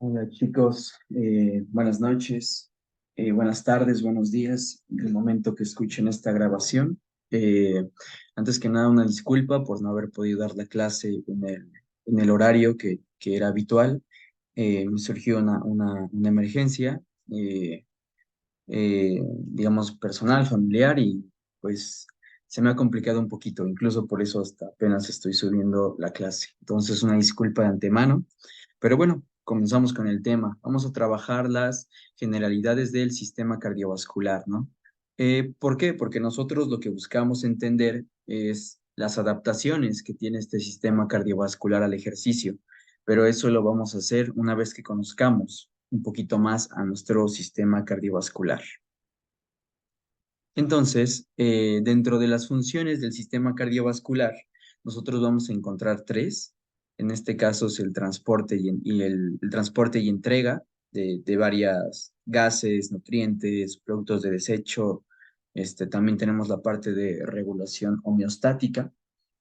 Hola chicos, buenas noches, buenas tardes, buenos días, en el momento que escuchen esta grabación. Eh, Antes que nada, una disculpa por no haber podido dar la clase en el horario que era habitual. Me surgió una emergencia, digamos, personal, familiar, y pues se me ha complicado un poquito, incluso por eso hasta apenas estoy subiendo la clase. Entonces, una disculpa de antemano, pero bueno, comenzamos con el tema. Vamos a trabajar las generalidades del sistema cardiovascular, ¿no? ¿Por qué? Porque nosotros lo que buscamos entender es las adaptaciones que tiene este sistema cardiovascular al ejercicio, pero eso lo vamos a hacer una vez que conozcamos un poquito más a nuestro sistema cardiovascular. Entonces, dentro de las funciones del sistema cardiovascular, nosotros vamos a encontrar tres. En este caso es el transporte el transporte y entrega de varias gases, nutrientes, productos de desecho. También tenemos la parte de regulación homeostática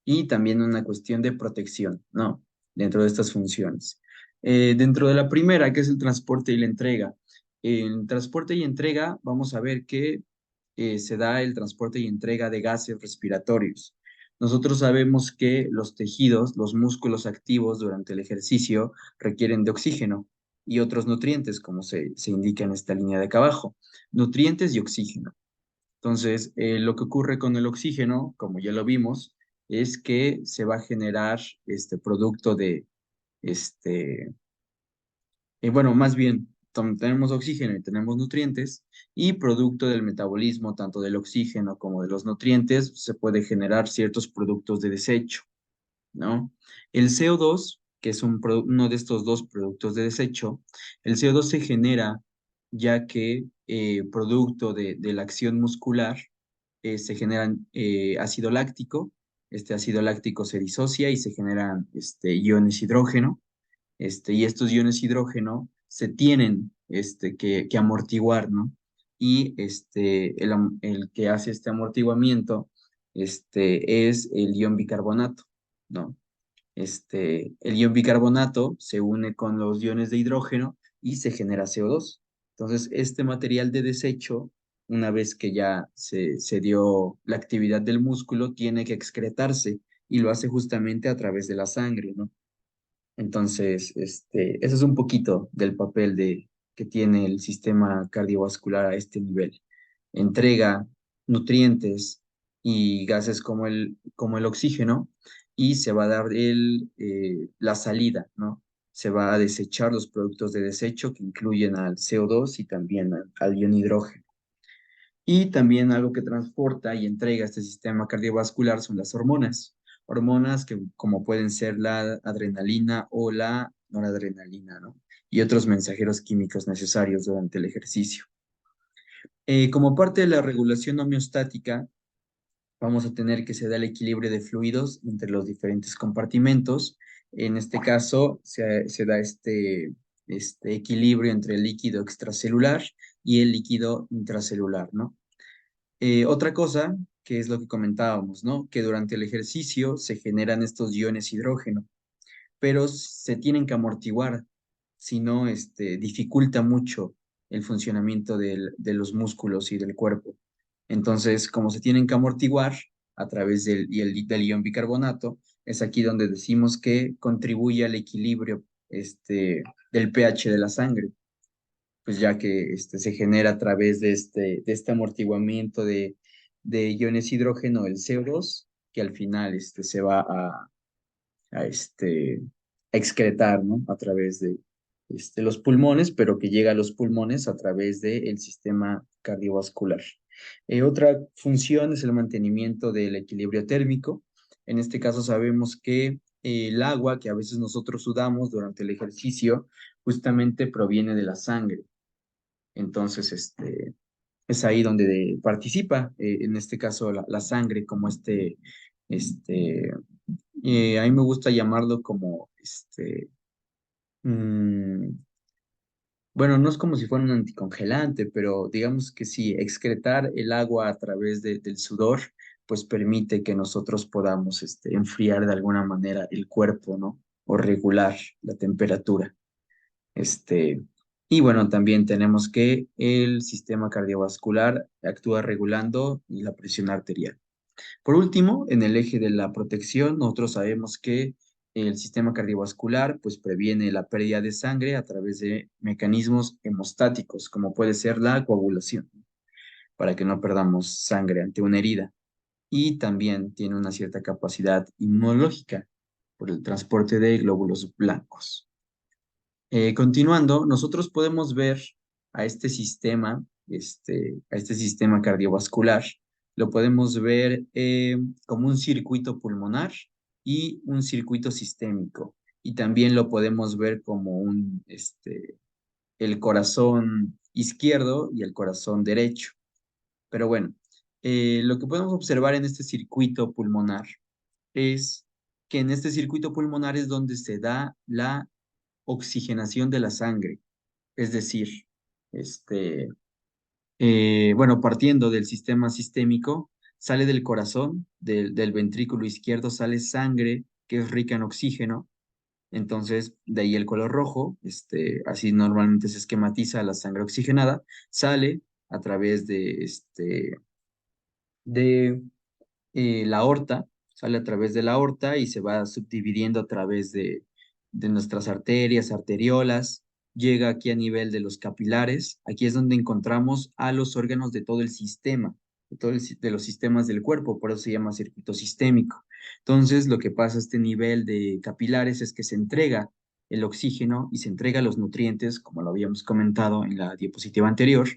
y también una cuestión de protección, ¿no? Dentro de estas funciones. Dentro de la primera, que es el transporte y la entrega. En transporte y entrega, vamos a ver que se da el transporte y entrega de gases respiratorios. Nosotros sabemos que los tejidos, los músculos activos durante el ejercicio requieren de oxígeno y otros nutrientes, como se indica en esta línea de acá abajo, nutrientes y oxígeno. Entonces, lo que ocurre con el oxígeno, como ya lo vimos, es que se va a generar este producto de, este, bueno, más bien, tenemos oxígeno y tenemos nutrientes, y producto del metabolismo, tanto del oxígeno como de los nutrientes, se puede generar ciertos productos de desecho, ¿no? El CO2, que es uno de estos dos productos de desecho, el CO2 se genera ya que producto de la acción muscular se genera ácido láctico. Este ácido láctico se disocia y se generan iones hidrógeno, y estos iones hidrógeno se tienen que amortiguar, ¿no? Y el que hace este amortiguamiento es el ion bicarbonato, ¿no? El ion bicarbonato se une con los iones de hidrógeno y se genera CO2. Entonces, este material de desecho, una vez que ya se dio la actividad del músculo, tiene que excretarse y lo hace justamente a través de la sangre, ¿no? Entonces, ese es un poquito del papel que tiene el sistema cardiovascular a este nivel. Entrega nutrientes y gases como el oxígeno, y se va a dar la salida, ¿no? Se va a desechar los productos de desecho que incluyen al CO2 y también al ion hidrógeno. Y también algo que transporta y entrega este sistema cardiovascular son las hormonas. Hormonas que como pueden ser la adrenalina o la noradrenalina, ¿no? Y otros mensajeros químicos necesarios durante el ejercicio. Como parte de la regulación homeostática, vamos a tener que se da el equilibrio de fluidos entre los diferentes compartimentos. En este caso, se da este equilibrio entre el líquido extracelular y el líquido intracelular, ¿no? Otra cosa, que es lo que comentábamos, ¿no? Que durante el ejercicio se generan estos iones hidrógeno, pero se tienen que amortiguar, si no, dificulta mucho el funcionamiento de los músculos y del cuerpo. Entonces, como se tienen que amortiguar a través del ion bicarbonato, es aquí donde decimos que contribuye al equilibrio del pH de la sangre, pues ya que se genera a través de este amortiguamiento de iones hidrógeno, el CO2, que al final se va a excretar, ¿no? A través de los pulmones, pero que llega a los pulmones a través del sistema cardiovascular. Otra función es el mantenimiento del equilibrio térmico. En este caso sabemos que el agua que a veces nosotros sudamos durante el ejercicio justamente proviene de la sangre. Entonces, es ahí donde participa, en este caso, la sangre, como este, a mí me gusta llamarlo como, mm, bueno, no es como si fuera un anticongelante, pero digamos que sí, excretar el agua a través del sudor, pues permite que nosotros podamos, enfriar de alguna manera el cuerpo, ¿no? O regular la temperatura. Este, y bueno, también tenemos que el sistema cardiovascular actúa regulando la presión arterial. Por último, en el eje de la protección, nosotros sabemos que el sistema cardiovascular pues previene la pérdida de sangre a través de mecanismos hemostáticos, como puede ser la coagulación, para que no perdamos sangre ante una herida. Y también tiene una cierta capacidad inmunológica por el transporte de glóbulos blancos. Continuando, nosotros podemos ver a a este sistema cardiovascular, lo podemos ver como un circuito pulmonar y un circuito sistémico. Y también lo podemos ver como el corazón izquierdo y el corazón derecho. Pero bueno, lo que podemos observar en este circuito pulmonar es que en este circuito pulmonar es donde se da la oxigenación de la sangre. Es decir, este, bueno, partiendo del sistema sistémico, sale del corazón, del ventrículo izquierdo, sale sangre que es rica en oxígeno. Entonces, de ahí el color rojo, así normalmente se esquematiza la sangre oxigenada, sale a través de la aorta, sale a través de la aorta y se va subdividiendo a través de nuestras arterias, arteriolas, llega aquí a nivel de los capilares, aquí es donde encontramos a los órganos de todo el sistema, de los sistemas del cuerpo, por eso se llama circuito sistémico. Entonces, lo que pasa a este nivel de capilares es que se entrega el oxígeno y se entrega los nutrientes, como lo habíamos comentado en la diapositiva anterior,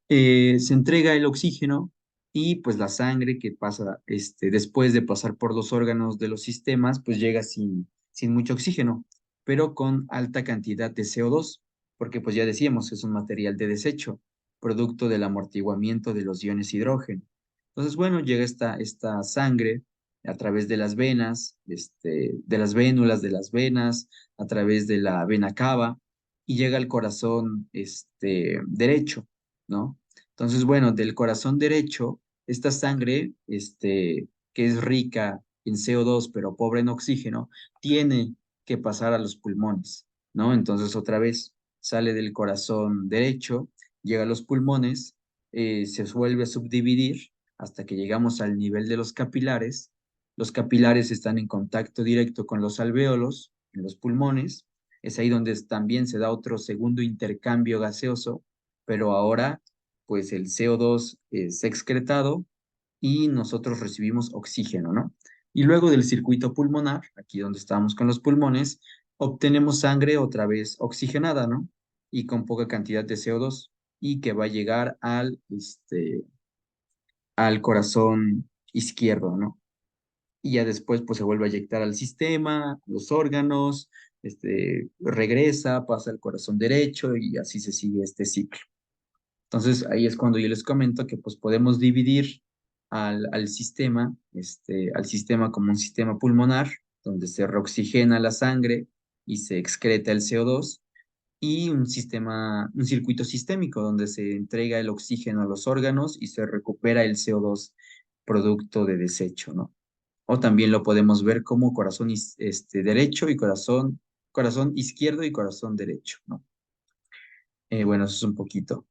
se entrega el oxígeno y pues la sangre que pasa después de pasar por los órganos de los sistemas, pues llega sin mucho oxígeno, pero con alta cantidad de CO2, porque pues ya decíamos, es un material de desecho, producto del amortiguamiento de los iones hidrógeno. Entonces, bueno, llega esta sangre a través de las venas, de las vénulas de las venas, a través de la vena cava y llega al corazón derecho, ¿no? Entonces, bueno, del corazón derecho, esta sangre, que es rica en CO2, pero pobre en oxígeno, tiene que pasar a los pulmones, ¿no? Entonces, otra vez, sale del corazón derecho, llega a los pulmones, se vuelve a subdividir hasta que llegamos al nivel de los capilares. Los capilares están en contacto directo con los alvéolos, en los pulmones. Es ahí donde también se da otro segundo intercambio gaseoso, pero ahora pues el CO2 es excretado y nosotros recibimos oxígeno, ¿no? Y luego del circuito pulmonar, aquí donde estamos con los pulmones, obtenemos sangre otra vez oxigenada, ¿no? Y con poca cantidad de CO2 y que va a llegar al corazón izquierdo, ¿no? Y ya después pues se vuelve a inyectar al sistema, los órganos, regresa, pasa al corazón derecho y así se sigue este ciclo. Entonces, ahí es cuando yo les comento que pues podemos dividir al sistema como un sistema pulmonar, donde se reoxigena la sangre y se excreta el CO2, y un circuito sistémico, donde se entrega el oxígeno a los órganos y se recupera el CO2 producto de desecho, ¿no? O también lo podemos ver como corazón derecho y corazón izquierdo y corazón derecho, ¿no? Bueno, eso es un poquito.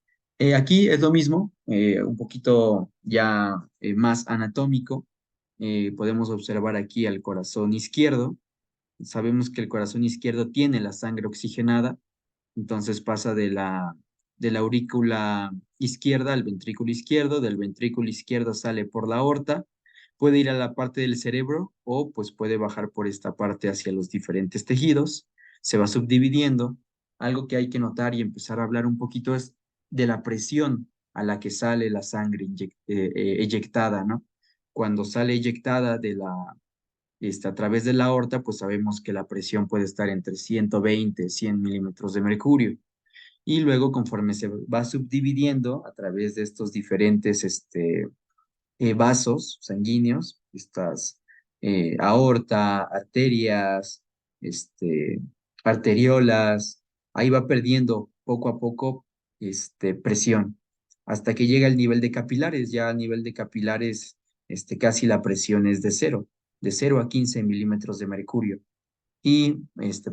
Aquí es lo mismo, un poquito ya más anatómico. Podemos observar aquí al corazón izquierdo. Sabemos que el corazón izquierdo tiene la sangre oxigenada, entonces pasa de la aurícula izquierda al ventrículo izquierdo, del ventrículo izquierdo sale por la aorta, puede ir a la parte del cerebro o pues puede bajar por esta parte hacia los diferentes tejidos, se va subdividiendo. Algo que hay que notar y empezar a hablar un poquito es de la presión a la que sale la sangre eyectada, ¿no? Cuando sale eyectada a través de la aorta, pues sabemos que la presión puede estar entre 120 100 milímetros de mercurio. Y luego, conforme se va subdividiendo a través de estos diferentes vasos sanguíneos, estas aorta, arterias, arteriolas, ahí va perdiendo poco a poco presión, hasta que llega al nivel de capilares. Ya a nivel de capilares, casi la presión es de cero a 15 milímetros de mercurio. Y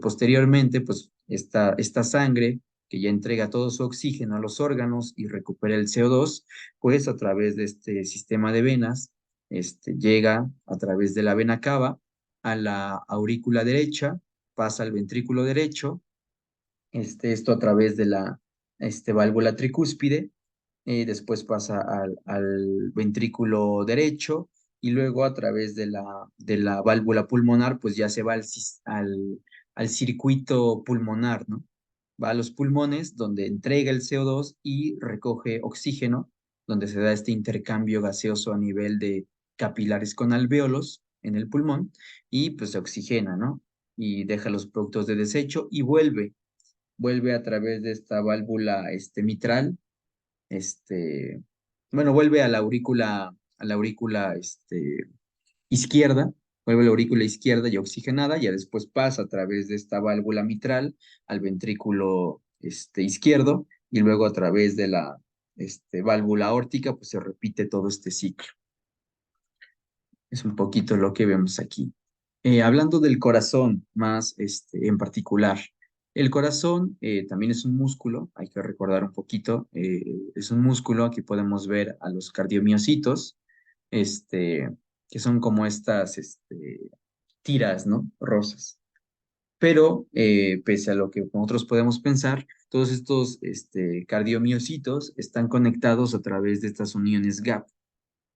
posteriormente, pues esta sangre que ya entrega todo su oxígeno a los órganos y recupera el CO2, pues a través de este sistema de venas, llega a través de la vena cava a la aurícula derecha, pasa al ventrículo derecho, esto a través de la válvula tricúspide, después pasa al ventrículo derecho y luego a través de la válvula pulmonar, pues ya se va al circuito pulmonar, ¿no? Va a los pulmones donde entrega el CO2 y recoge oxígeno, donde se da este intercambio gaseoso a nivel de capilares con alvéolos en el pulmón y pues se oxigena, ¿no? Y deja los productos de desecho y vuelve a través de esta válvula mitral, este, bueno, vuelve a la aurícula izquierda, vuelve a la aurícula izquierda y oxigenada, ya después pasa a través de esta válvula mitral al ventrículo izquierdo y luego a través de la válvula aórtica, pues se repite todo este ciclo. Es un poquito lo que vemos aquí. Hablando del corazón más en particular, el corazón también es un músculo, hay que recordar un poquito, es un músculo, aquí podemos ver a los cardiomiocitos, este, que son como estas tiras, ¿no? Rosas. Pero pese a lo que nosotros podemos pensar, todos estos cardiomiocitos están conectados a través de estas uniones gap,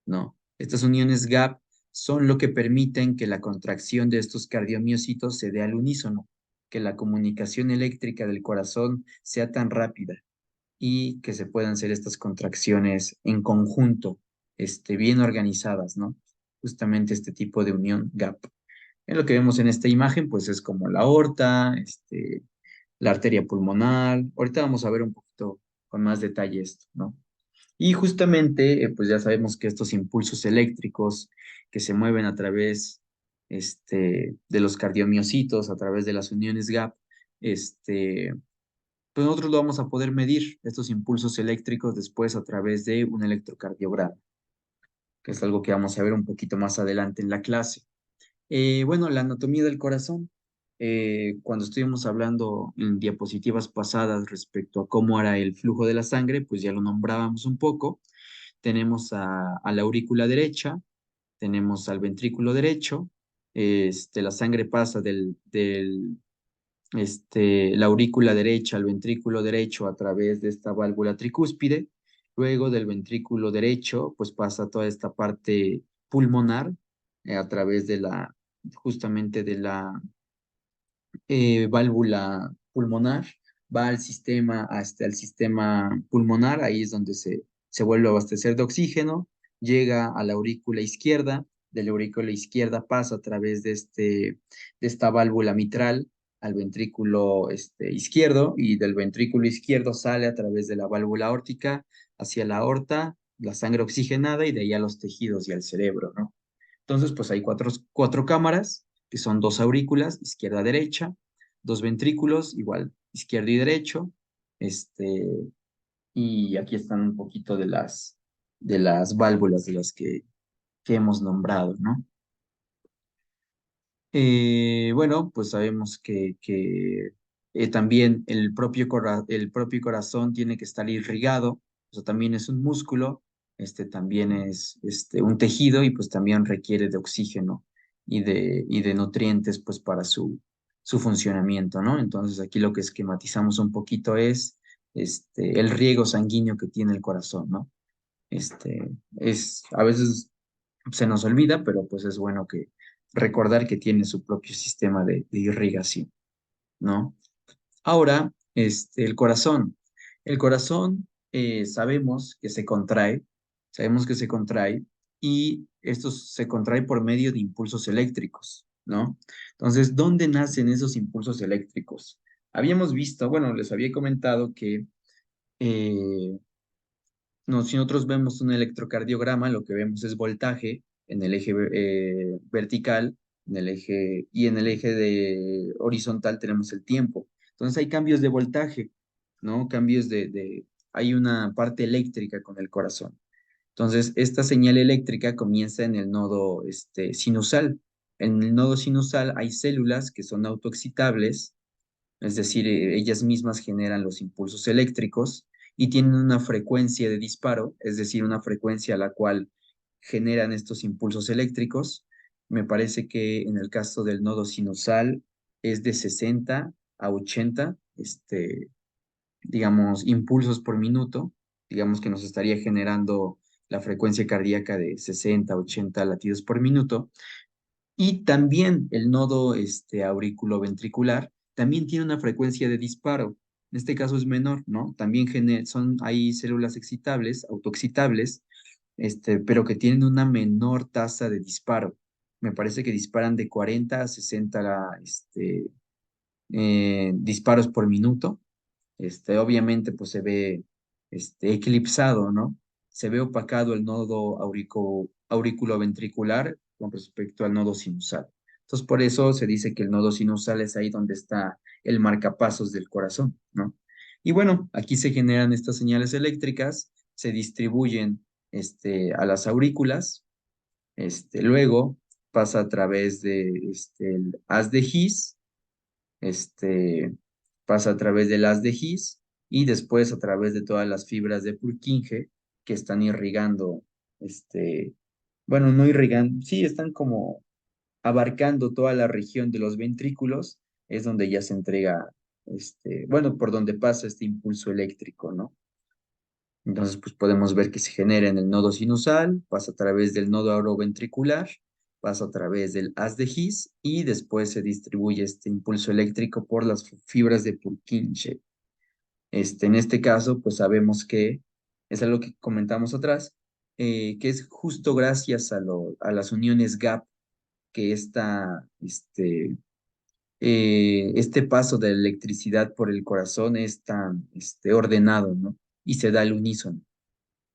¿no? Estas uniones gap son lo que permiten que la contracción de estos cardiomiocitos se dé al unísono, que la comunicación eléctrica del corazón sea tan rápida y que se puedan hacer estas contracciones en conjunto, bien organizadas, ¿no? Justamente este tipo de unión gap. En lo que vemos en esta imagen, pues es como la aorta, la arteria pulmonar. Ahorita vamos a ver un poquito con más detalle esto, ¿no? Y justamente, pues ya sabemos que estos impulsos eléctricos que se mueven a través de los cardiomiocitos, a través de las uniones gap, pues nosotros lo vamos a poder medir, estos impulsos eléctricos, después a través de un electrocardiograma, que es algo que vamos a ver un poquito más adelante en la clase. Bueno, la anatomía del corazón. Cuando estuvimos hablando en diapositivas pasadas respecto a cómo era el flujo de la sangre, pues ya lo nombrábamos un poco. Tenemos a la aurícula derecha, tenemos al ventrículo derecho, la sangre pasa la aurícula derecha al ventrículo derecho a través de esta válvula tricúspide, luego del ventrículo derecho, pues pasa toda esta parte pulmonar a través justamente de la válvula pulmonar, va al sistema pulmonar, ahí es donde se vuelve a abastecer de oxígeno, llega a la aurícula izquierda, de la aurícula izquierda pasa a través de esta válvula mitral al ventrículo izquierdo y del ventrículo izquierdo sale a través de la válvula aórtica hacia la aorta, la sangre oxigenada y de ahí a los tejidos y al cerebro, ¿no? Entonces, pues hay cuatro cámaras, que son dos aurículas, izquierda-derecha, dos ventrículos, igual, izquierdo y derecho, este, y aquí están un poquito de las válvulas de las que hemos nombrado, ¿no? Bueno, pues sabemos que también el propio corazón tiene que estar irrigado, o sea, también es un músculo, también es un tejido y pues también requiere de oxígeno y de nutrientes pues para su funcionamiento, ¿no? Entonces aquí lo que esquematizamos un poquito es el riego sanguíneo que tiene el corazón, ¿no? A veces se nos olvida, pero pues es bueno que recordar que tiene su propio sistema de irrigación, ¿no? Ahora, el corazón. El corazón sabemos que se contrae y esto se contrae por medio de impulsos eléctricos, ¿no? Entonces, ¿dónde nacen esos impulsos eléctricos? Habíamos visto, bueno, les había comentado que eh, no, si nosotros vemos un electrocardiograma, lo que vemos es voltaje en el eje vertical, en el eje de horizontal tenemos el tiempo. Entonces hay cambios de voltaje, ¿no? Hay una parte eléctrica con el corazón. Entonces, esta señal eléctrica comienza en el nodo sinusal. En el nodo sinusal hay células que son autoexcitables, es decir, ellas mismas generan los impulsos eléctricos y tienen una frecuencia de disparo, es decir, una frecuencia a la cual generan estos impulsos eléctricos. Me parece que en el caso del nodo sinusal es de 60 a 80, digamos, impulsos por minuto. Digamos que nos estaría generando la frecuencia cardíaca de 60 a 80 latidos por minuto. Y también el nodo auriculoventricular también tiene una frecuencia de disparo. En este caso es menor, ¿no? También hay células excitables, autoexcitables, pero que tienen una menor tasa de disparo. Me parece que disparan de 40 a 60 disparos por minuto. Obviamente, pues se ve eclipsado, ¿no? Se ve opacado el nodo auriculoventricular con respecto al nodo sinusal. Entonces, por eso se dice que el nodo sinusal es ahí donde está el marcapasos del corazón, ¿no? Y bueno, aquí se generan estas señales eléctricas, se distribuyen a las aurículas, luego pasa a través de el haz de His, este, pasa a través del haz de His y después a través de todas las fibras de Purkinje que están irrigando, bueno, no irrigando, sí, están como abarcando toda la región de los ventrículos, es donde ya se entrega, bueno, por donde pasa este impulso eléctrico, ¿no? Entonces, pues podemos ver que se genera en el nodo sinusal, pasa a través del nodo oroventricular, pasa a través del haz de His y después se distribuye este impulso eléctrico por las fibras de Purkinje. En este caso, pues sabemos que es algo que comentamos atrás, que es justo gracias a las uniones gap que este paso de la electricidad por el corazón es tan ordenado, ¿no? Y se da al unísono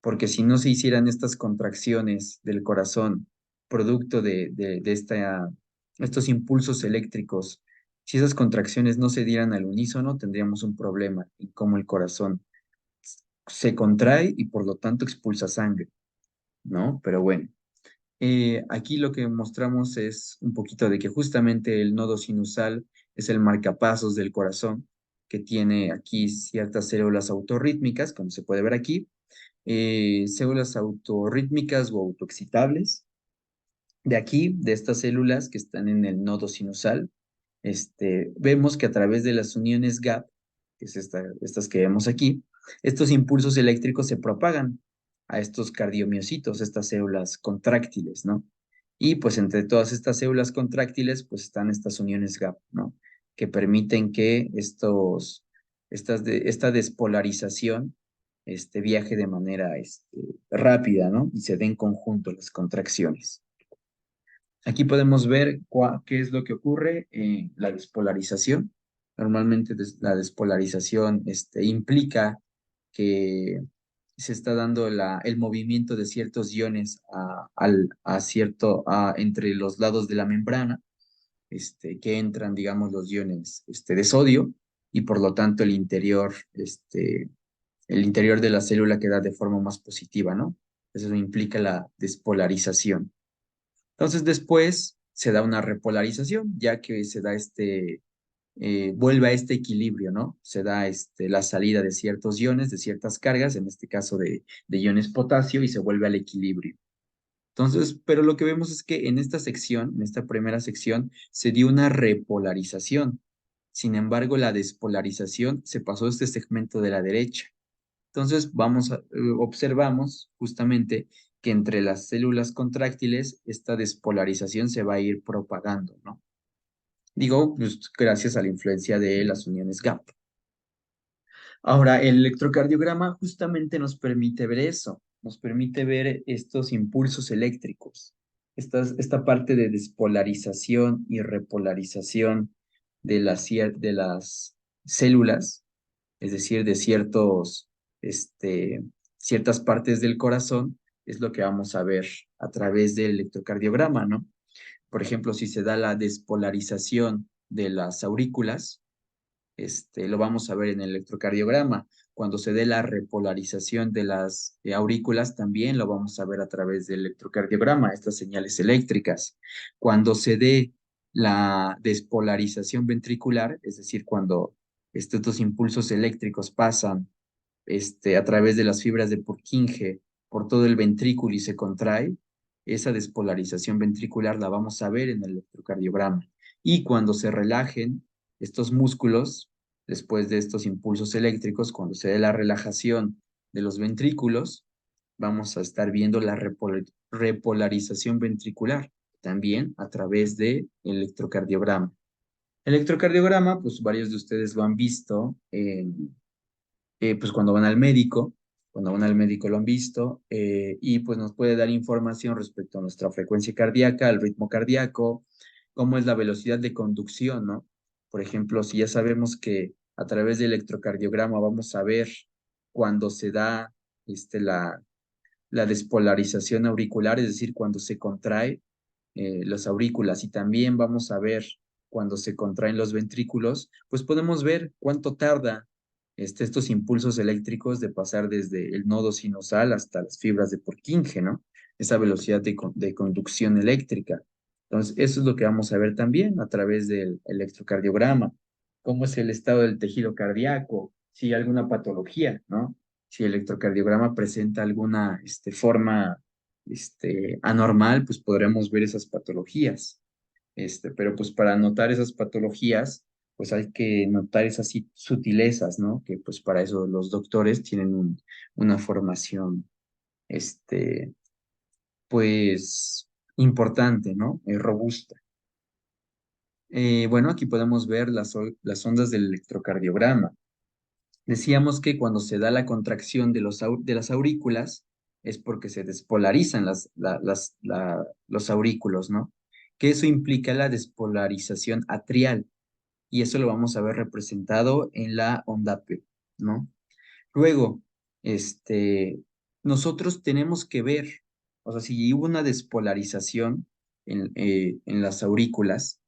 porque si no se hicieran estas contracciones del corazón, producto de estos impulsos eléctricos, si esas contracciones no se dieran al unísono, tendríamos un problema en cómo el corazón se contrae y por lo tanto expulsa sangre, ¿no? Pero bueno, aquí lo que mostramos es un poquito de que justamente el nodo sinusal es el marcapasos del corazón, que tiene aquí ciertas células autorrítmicas, como se puede ver aquí, células autorrítmicas o autoexcitables. De aquí, de estas células que están en el nodo sinusal, vemos que a través de las uniones gap, que es estas que vemos aquí, estos impulsos eléctricos se propagan a estos cardiomiocitos, estas células contráctiles, ¿no? Y pues entre todas estas células contráctiles, pues están estas uniones gap, ¿no? Que permiten que esta despolarización viaje de manera rápida, ¿no? Y se den conjunto las contracciones. Aquí podemos ver qué es lo que ocurre en la despolarización. Normalmente la despolarización implica que se está dando el movimiento de ciertos iones entre los lados de la membrana, que entran, digamos, los iones de sodio y por lo tanto el interior de la célula queda de forma más positiva, ¿no? Eso implica la despolarización. Entonces después se da una repolarización, ya que se da vuelve a este equilibrio, ¿no? Se da la salida de ciertos iones, de ciertas cargas, en este caso de iones potasio, y se vuelve al equilibrio. Entonces, pero lo que vemos es que en esta sección, en esta primera sección, se dio una repolarización. Sin embargo, la despolarización se pasó a este segmento de la derecha. Entonces, observamos justamente que entre las células contráctiles esta despolarización se va a ir propagando, ¿no? Digo, pues, gracias a la influencia de las uniones gap. Ahora, el electrocardiograma justamente nos permite ver eso, nos permite ver estos impulsos eléctricos, esta parte de despolarización y repolarización de las células, es decir, de ciertas partes del corazón, es lo que vamos a ver a través del electrocardiograma, ¿no? Por ejemplo, si se da la despolarización de las aurículas, lo vamos a ver en el electrocardiograma. Cuando se dé la repolarización de las aurículas, también lo vamos a ver a través del electrocardiograma, estas señales eléctricas. Cuando se dé la despolarización ventricular, es decir, cuando estos impulsos eléctricos pasan a través de las fibras de Purkinje por todo el ventrículo y se contrae, esa despolarización ventricular la vamos a ver en el electrocardiograma. Y cuando se relajen estos músculos, después de estos impulsos eléctricos, cuando se dé la relajación de los ventrículos, vamos a estar viendo la repolarización ventricular, también a través de electrocardiograma. Electrocardiograma, pues varios de ustedes lo han visto pues cuando van al médico lo han visto, y pues nos puede dar información respecto a nuestra frecuencia cardíaca, al ritmo cardíaco, cómo es la velocidad de conducción, ¿no? Por ejemplo, si ya sabemos que a través del electrocardiograma vamos a ver cuando se da la despolarización auricular, es decir, cuando se contrae las aurículas y también vamos a ver cuando se contraen los ventrículos, pues podemos ver cuánto tarda estos impulsos eléctricos de pasar desde el nodo sinusal hasta las fibras de Purkinje, ¿no? Esa velocidad de conducción eléctrica. Entonces, eso es lo que vamos a ver también a través del electrocardiograma. Cómo es el estado del tejido cardíaco, si hay alguna patología, ¿no? Si el electrocardiograma presenta alguna forma anormal, pues podremos ver esas patologías. Pero pues para notar esas patologías, pues hay que notar esas sutilezas, ¿no? Que pues para eso los doctores tienen una formación, este, pues importante, ¿no? Robusta. Bueno, aquí podemos ver las ondas del electrocardiograma. Decíamos que cuando se da la contracción de las aurículas es porque se despolarizan los aurículos, ¿no? Que eso implica la despolarización atrial y eso lo vamos a ver representado en la onda P, ¿no? Luego, nosotros tenemos que ver, o sea, si hubo una despolarización en las aurículas,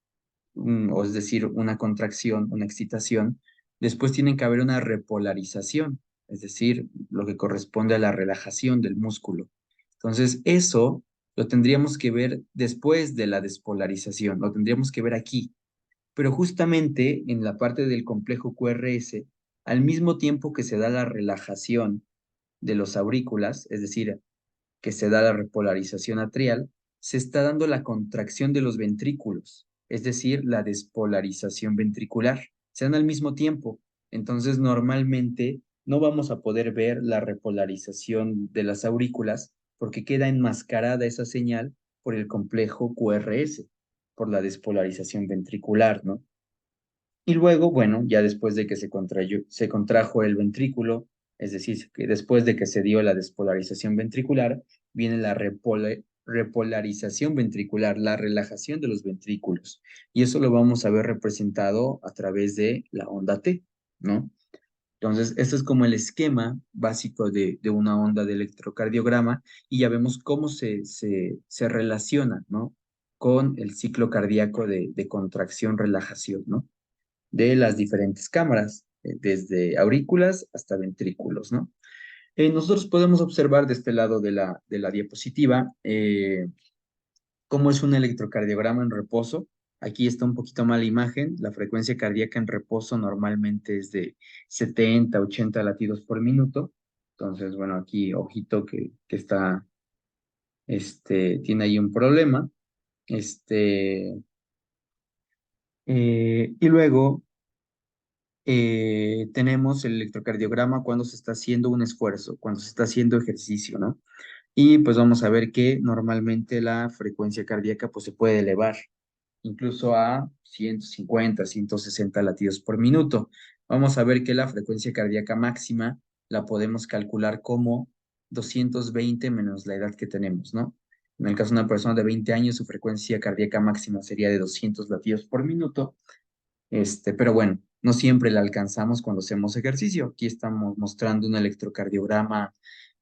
o es decir, una contracción, una excitación, después tiene que haber una repolarización, es decir, lo que corresponde a la relajación del músculo. Entonces, eso lo tendríamos que ver después de la despolarización, lo tendríamos que ver aquí, pero justamente en la parte del complejo QRS, al mismo tiempo que se da la relajación de los aurículas, es decir, que se da la repolarización atrial, se está dando la contracción de los ventrículos, es decir, la despolarización ventricular. Se dan al mismo tiempo. Entonces, normalmente no vamos a poder ver la repolarización de las aurículas porque queda enmascarada esa señal por el complejo QRS, por la despolarización ventricular, ¿no? Y luego, bueno, ya después de que se contrajo el ventrículo, es decir, que después de que se dio la despolarización ventricular, viene la repolarización ventricular, la relajación de los ventrículos. Y eso lo vamos a ver representado a través de la onda T, ¿no? Entonces, este es como el esquema básico de una onda de electrocardiograma y ya vemos cómo se relaciona, ¿no? Con el ciclo cardíaco de contracción-relajación, ¿no? De las diferentes cámaras, desde aurículas hasta ventrículos, ¿no? Nosotros podemos observar de este lado de la diapositiva cómo es un electrocardiograma en reposo. Aquí está un poquito mal la imagen. La frecuencia cardíaca en reposo normalmente es de 70, 80 latidos por minuto. Entonces, bueno, aquí ojito que está, tiene ahí un problema. Y luego tenemos el electrocardiograma cuando se está haciendo un esfuerzo, cuando se está haciendo ejercicio, ¿no? Y pues vamos a ver que normalmente la frecuencia cardíaca pues se puede elevar incluso a 150, 160 latidos por minuto. Vamos a ver que la frecuencia cardíaca máxima la podemos calcular como 220 menos la edad que tenemos, ¿no? En el caso de una persona de 20 años, su frecuencia cardíaca máxima sería de 200 latidos por minuto, pero bueno, no siempre la alcanzamos cuando hacemos ejercicio. Aquí estamos mostrando un electrocardiograma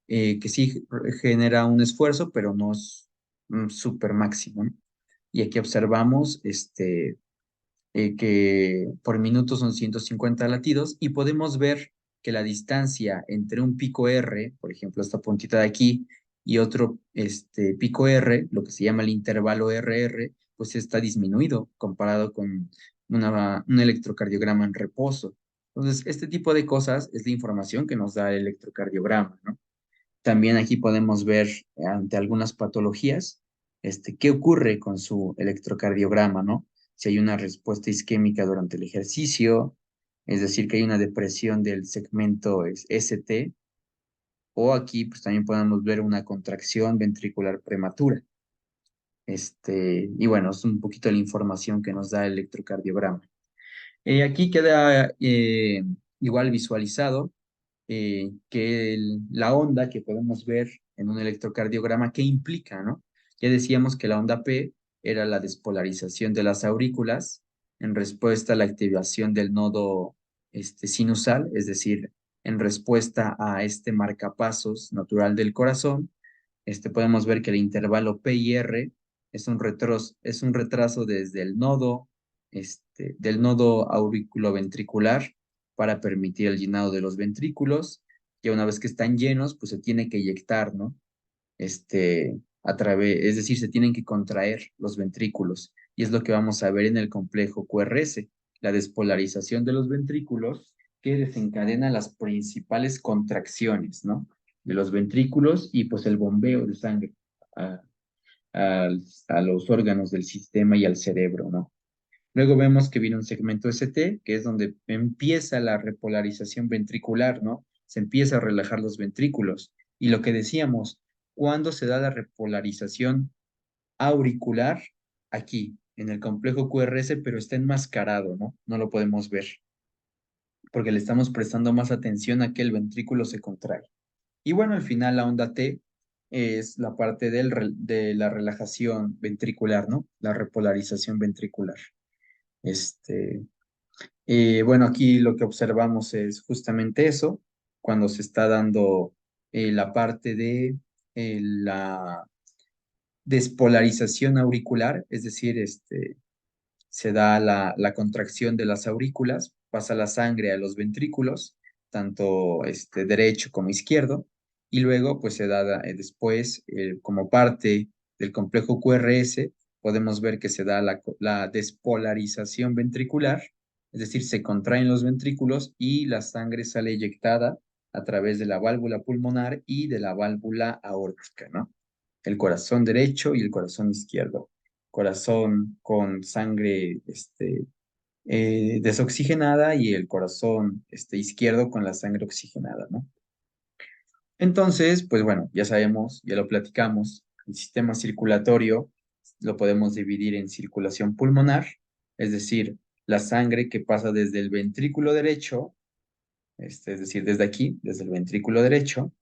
que sí genera un esfuerzo, pero no es súper máximo, ¿no? Y aquí observamos que por minuto son 150 latidos y podemos ver que la distancia entre un pico R, por ejemplo, esta puntita de aquí, y otro pico R, lo que se llama el intervalo RR, pues está disminuido comparado con un electrocardiograma en reposo. Entonces, este tipo de cosas es la información que nos da el electrocardiograma, ¿no? También aquí podemos ver ante algunas patologías, qué ocurre con su electrocardiograma, ¿no? Si hay una respuesta isquémica durante el ejercicio, es decir, que hay una depresión del segmento ST, o aquí pues también podemos ver una contracción ventricular prematura. Y bueno, es un poquito la información que nos da el electrocardiograma. Aquí queda igual visualizado que la onda que podemos ver en un electrocardiograma, ¿qué implica, no? Ya decíamos que la onda P era la despolarización de las aurículas en respuesta a la activación del nodo sinusal, es decir, en respuesta a este marcapasos natural del corazón. Podemos ver que el intervalo P y R es un retraso desde el nodo, del nodo auriculoventricular para permitir el llenado de los ventrículos. Ya una vez que están llenos, pues se tiene que eyectar, ¿no? Es decir, se tienen que contraer los ventrículos. Y es lo que vamos a ver en el complejo QRS, la despolarización de los ventrículos que desencadena las principales contracciones, ¿no? De los ventrículos y pues el bombeo de sangre a, a los órganos del sistema y al cerebro, ¿no? Luego vemos que viene un segmento ST, que es donde empieza la repolarización ventricular, ¿no? Se empieza a relajar los ventrículos. Y lo que decíamos, ¿cuándo se da la repolarización auricular? Aquí, en el complejo QRS, pero está enmascarado, ¿no? No lo podemos ver, porque le estamos prestando más atención a que el ventrículo se contrae. Y bueno, al final la onda T es la parte de la relajación ventricular, ¿no? La repolarización ventricular. Este, bueno, aquí lo que observamos es justamente eso, cuando se está dando la parte de la despolarización auricular, es decir, se da la contracción de las aurículas, pasa la sangre a los ventrículos, tanto derecho como izquierdo, y luego pues se da después, como parte del complejo QRS, podemos ver que se da la despolarización ventricular, es decir, se contraen los ventrículos y la sangre sale eyectada a través de la válvula pulmonar y de la válvula aórtica, ¿no? El corazón derecho y el corazón izquierdo. Corazón con sangre desoxigenada y el corazón izquierdo con la sangre oxigenada, ¿no? Entonces, pues bueno, ya sabemos, ya lo platicamos, el sistema circulatorio lo podemos dividir en circulación pulmonar, es decir, la sangre que pasa desde el ventrículo derecho, es decir, desde aquí, desde el ventrículo derecho,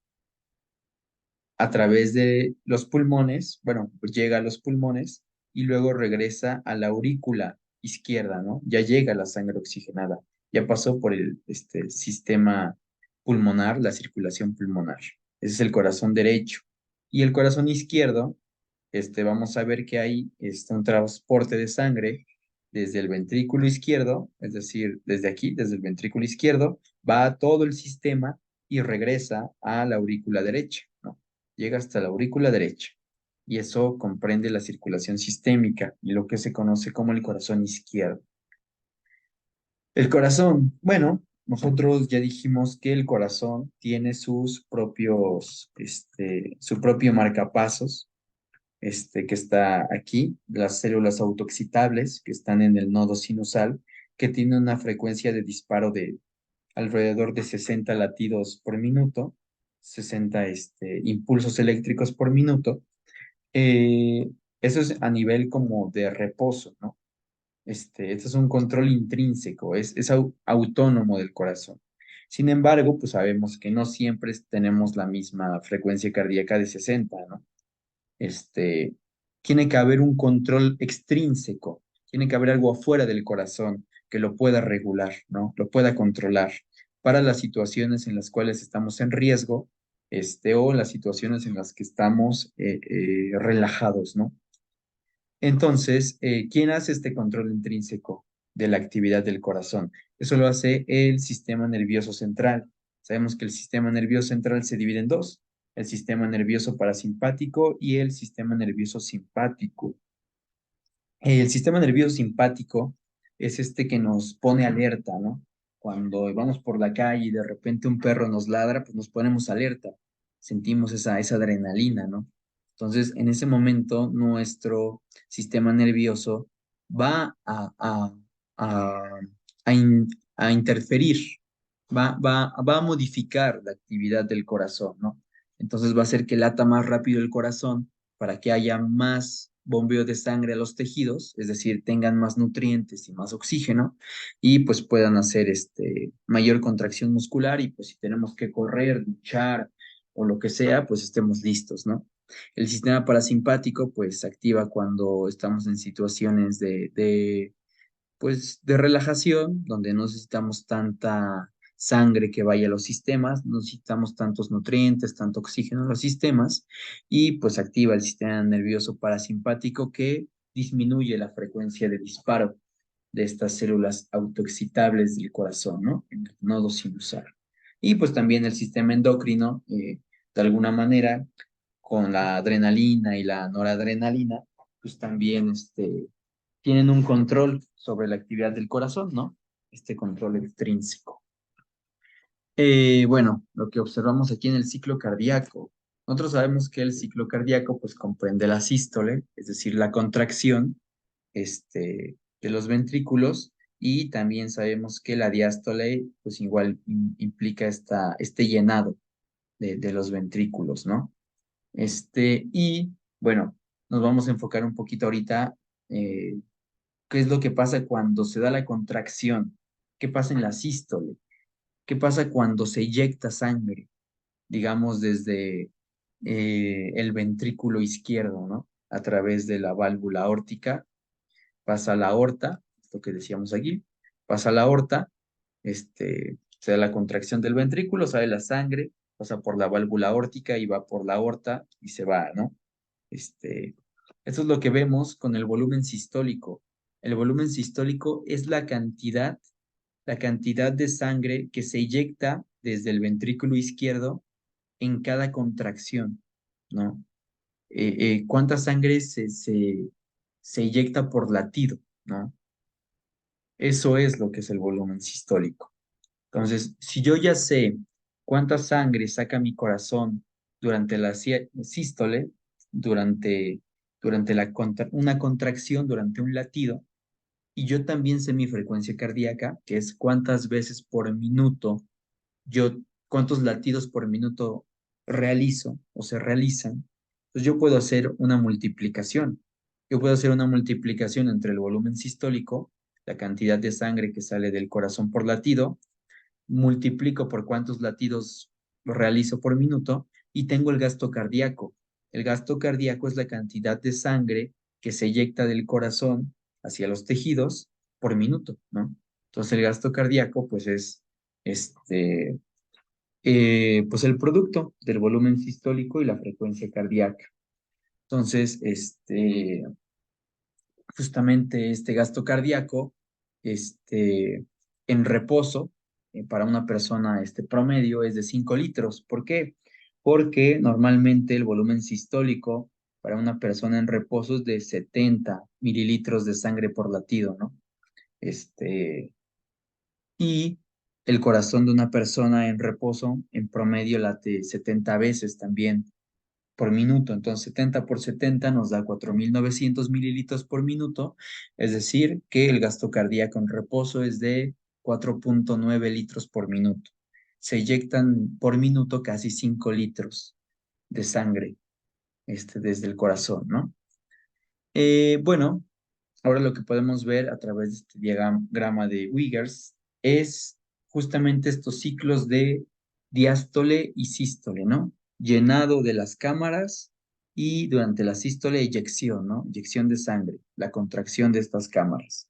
a través de los pulmones, bueno, pues llega a los pulmones y luego regresa a la aurícula izquierda, ¿no? Ya llega la sangre oxigenada, ya pasó por el sistema pulmonar, la circulación pulmonar. Ese es el corazón derecho. Y el corazón izquierdo, vamos a ver que hay un transporte de sangre desde el ventrículo izquierdo, es decir, desde aquí, desde el ventrículo izquierdo, va a todo el sistema y regresa a la aurícula derecha, ¿no? Llega hasta la aurícula derecha. Y eso comprende la circulación sistémica y lo que se conoce como el corazón izquierdo. El corazón, bueno, nosotros ya dijimos que el corazón tiene su propio marcapasos, que está aquí, las células autoexcitables que están en el nodo sinusal, que tiene una frecuencia de disparo de alrededor de 60 latidos por minuto, 60 impulsos eléctricos por minuto. Eh, Eso es a nivel como de reposo, ¿no? Este es un control intrínseco, es autónomo del corazón. Sin embargo, pues sabemos que no siempre tenemos la misma frecuencia cardíaca de 60, ¿no? este, Tiene que haber un control extrínseco, tiene que haber algo afuera del corazón que lo pueda regular, ¿no? Lo pueda controlar para las situaciones en las cuales estamos en riesgo, o las situaciones en las que estamos relajados, ¿no? Entonces, ¿quién hace este control intrínseco de la actividad del corazón? Eso lo hace el sistema nervioso central. Sabemos que el sistema nervioso central se divide en dos, el sistema nervioso parasimpático y el sistema nervioso simpático. El sistema nervioso simpático es este que nos pone alerta, ¿no? cuando vamos por la calle y de repente un perro nos ladra, pues nos ponemos alerta, sentimos esa adrenalina, ¿no? Entonces, en ese momento, nuestro sistema nervioso va a, a in- a interferir, va a modificar la actividad del corazón, ¿no? Entonces va a hacer que lata más rápido el corazón para que haya más bombeo de sangre a los tejidos, es decir, tengan más nutrientes y más oxígeno y pues puedan hacer mayor contracción muscular y pues si tenemos que correr, luchar o lo que sea, pues estemos listos, ¿no? El sistema parasimpático pues se activa cuando estamos en situaciones pues de relajación, donde no necesitamos tanta sangre que vaya a los sistemas, no necesitamos tantos nutrientes, tanto oxígeno en los sistemas, y pues activa el sistema nervioso parasimpático que disminuye la frecuencia de disparo de estas células autoexcitables del corazón, ¿no? En el nodo sinusal. Y pues también el sistema endocrino, de alguna manera, con la adrenalina y la noradrenalina, pues también tienen un control sobre la actividad del corazón, ¿no? Este control extrínseco. Bueno, lo que observamos aquí en el ciclo cardíaco, nosotros sabemos que el ciclo cardíaco pues comprende la sístole, es decir, la contracción de los ventrículos y también sabemos que la diástole pues igual implica este llenado de los ventrículos, ¿no? Y bueno, nos vamos a enfocar un poquito ahorita eh, qué es lo que pasa cuando se da la contracción, qué pasa en la sístole, qué pasa cuando se eyecta sangre, digamos desde el ventrículo izquierdo, ¿no? A través de la válvula aórtica, pasa a la aorta, esto que decíamos aquí, pasa a la aorta, se da la contracción del ventrículo, sale la sangre, pasa por la válvula aórtica y va por la aorta y se va, ¿no? Este, Eso es lo que vemos con el volumen sistólico. El volumen sistólico es la cantidad de sangre que se eyecta desde el ventrículo izquierdo en cada contracción, ¿no? ¿Cuánta sangre se eyecta por latido, ¿no? Eso es lo que es el volumen sistólico. Entonces, si yo ya sé cuánta sangre saca mi corazón durante la sístole, durante, una contracción, durante un latido, y yo también sé mi frecuencia cardíaca, que es cuántas veces por minuto yo, cuántos latidos por minuto realizo o se realizan, pues yo puedo hacer una multiplicación. Yo puedo hacer una multiplicación entre el volumen sistólico, la cantidad de sangre que sale del corazón por latido, multiplico por cuántos latidos realizo por minuto y tengo el gasto cardíaco. El gasto cardíaco es la cantidad de sangre que se eyecta del corazón hacia los tejidos por minuto, ¿no? Entonces el gasto cardíaco pues es este, pues el producto del volumen sistólico y la frecuencia cardíaca. Entonces, justamente este gasto cardíaco, en reposo, para una persona promedio es de 5 litros. ¿Por qué? Porque normalmente el volumen sistólico para una persona en reposo es de 70 mililitros de sangre por latido, ¿no? Y el corazón de una persona en reposo en promedio late 70 veces también por minuto. Entonces, 70 por 70 nos da 4.900 mililitros por minuto, es decir, que el gasto cardíaco en reposo es de 4,9 litros por minuto. Se inyectan por minuto casi 5 litros de sangre desde el corazón, ¿no? Bueno, ahora lo que podemos ver a través de este diagrama de Wiggers es justamente estos ciclos de diástole y sístole, ¿no? Llenado de las cámaras y durante la sístole eyección, ¿no? Eyección de sangre, la contracción de estas cámaras.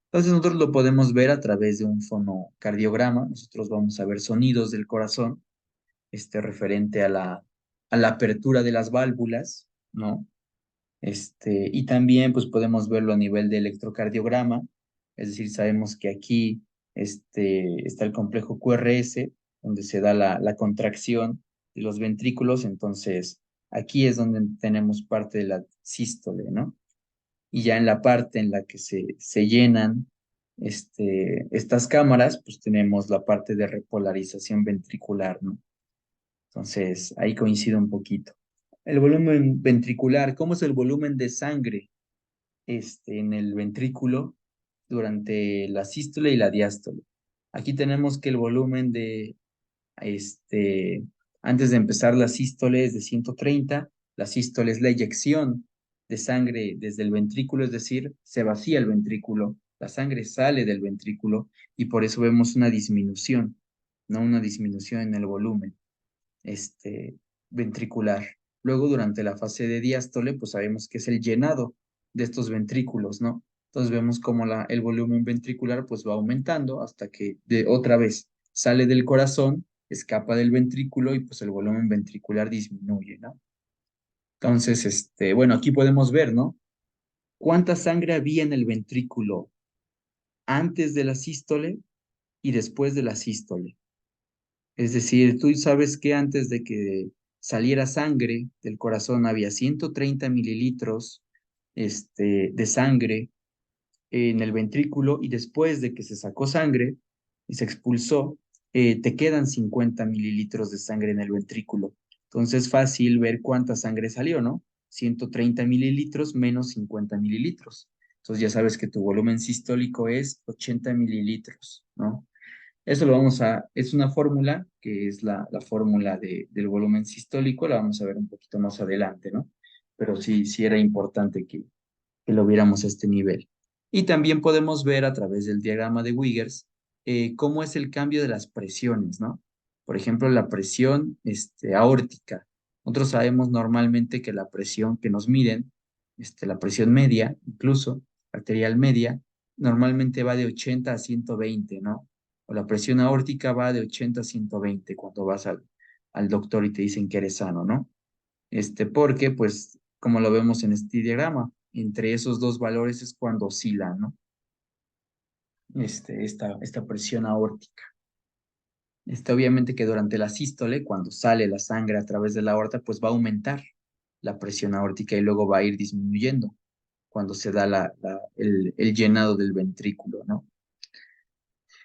Entonces nosotros lo podemos ver a través de un fonocardiograma. Nosotros vamos a ver sonidos del corazón, referente a la apertura de las válvulas, ¿no? Y también pues podemos verlo a nivel de electrocardiograma, es decir, sabemos que aquí está el complejo QRS, donde se da la contracción de los ventrículos, entonces aquí es donde tenemos parte de la sístole, ¿no? Y ya en la parte en la que se llenan estas cámaras, pues tenemos la parte de repolarización ventricular, ¿no? Entonces, ahí coincide un poquito. El volumen ventricular, ¿cómo es el volumen de sangre en el ventrículo durante la sístole y la diástole? Aquí tenemos que el volumen este, antes de empezar la sístole es de 130. La sístole es la eyección de sangre desde el ventrículo, es decir, se vacía el ventrículo, la sangre sale del ventrículo y por eso vemos una disminución, no una disminución en el volumen este, ventricular. Luego, durante la fase de diástole, pues sabemos que es el llenado de estos ventrículos, ¿no? Entonces vemos cómo el volumen ventricular pues va aumentando hasta que otra vez sale del corazón, escapa del ventrículo y pues el volumen ventricular disminuye, ¿no? Entonces, bueno, aquí podemos ver, ¿no? ¿Cuánta sangre había en el ventrículo antes de la sístole y después de la sístole? Es decir, tú sabes que antes de que saliera sangre del corazón había 130 mililitros de sangre en el ventrículo y después de que se sacó sangre y se expulsó, te quedan 50 mililitros de sangre en el ventrículo. Entonces es fácil ver cuánta sangre salió, ¿no? 130 mililitros menos 50 mililitros. Entonces ya sabes que tu volumen sistólico es 80 mililitros, ¿no? Eso lo es una fórmula que es la fórmula del volumen sistólico, la vamos a ver un poquito más adelante, ¿no? Pero sí, sí era importante que lo viéramos a este nivel. Y también podemos ver a través del diagrama de Wiggers cómo es el cambio de las presiones, ¿no? Por ejemplo, la presión aórtica. Nosotros sabemos normalmente que la presión que nos miden, la presión media, incluso arterial media, normalmente va de 80 a 120, ¿no? O la presión aórtica va de 80 a 120 cuando vas al doctor y te dicen que eres sano, ¿no? Porque, pues, como lo vemos en este diagrama, entre esos dos valores es cuando oscila, ¿no? Esta presión aórtica. Obviamente que durante la sístole, cuando sale la sangre a través de la aorta, pues va a aumentar la presión aórtica y luego va a ir disminuyendo cuando se da el llenado del ventrículo, ¿no?